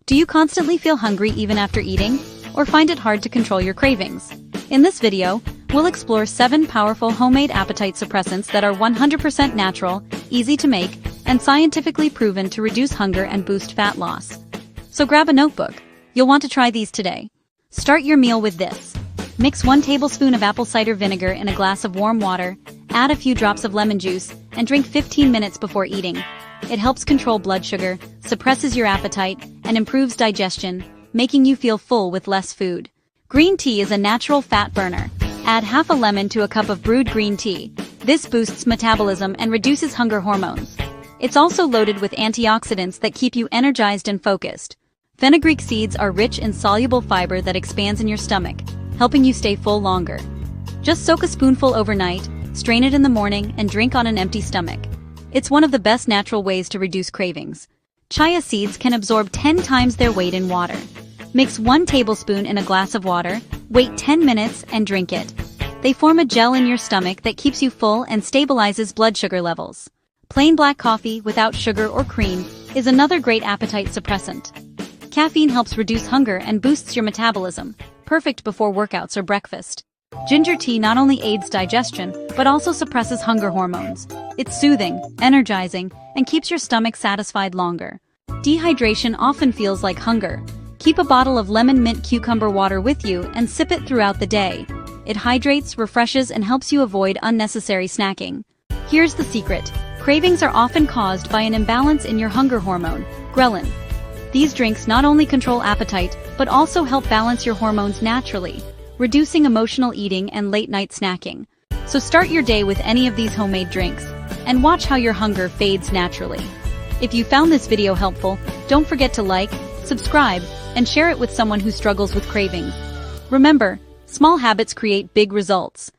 Do you constantly feel hungry even after eating, or find it hard to control your cravings? In this video, we'll explore 7 powerful homemade appetite suppressants that are 100% natural, easy to make, and scientifically proven to reduce hunger and boost fat loss. So grab a notebook. You'll want to try these today. Start your meal with this. Mix 1 tablespoon of apple cider vinegar in a glass of warm water, add a few drops of lemon juice, and drink 15 minutes before eating. It helps control blood sugar, suppresses your appetite, and improves digestion, making you feel full with less food. Green tea is a natural fat burner. Add half a lemon to a cup of brewed green tea. This boosts metabolism and reduces hunger hormones. It's also loaded with antioxidants that keep you energized and focused. Fenugreek seeds are rich in soluble fiber that expands in your stomach, helping you stay full longer. Just soak a spoonful overnight, strain it in the morning, and drink on an empty stomach. It's one of the best natural ways to reduce cravings. Chia seeds can absorb 10 times their weight in water. Mix 1 tablespoon in a glass of water, wait 10 minutes, and drink it. They form a gel in your stomach that keeps you full and stabilizes blood sugar levels. Plain black coffee without sugar or cream is another great appetite suppressant. Caffeine helps reduce hunger and boosts your metabolism, perfect before workouts or breakfast. Ginger tea not only aids digestion, but also suppresses hunger hormones. It's soothing, energizing, and keeps your stomach satisfied longer. Dehydration often feels like hunger. Keep a bottle of lemon mint cucumber water with you and sip it throughout the day. It hydrates, refreshes, and helps you avoid unnecessary snacking. Here's the secret. Cravings are often caused by an imbalance in your hunger hormone, ghrelin. These drinks not only control appetite, but also help balance your hormones naturally, reducing emotional eating and late-night snacking. So start your day with any of these homemade drinks, and watch how your hunger fades naturally. If you found this video helpful, don't forget to like, subscribe, and share it with someone who struggles with cravings. Remember, small habits create big results.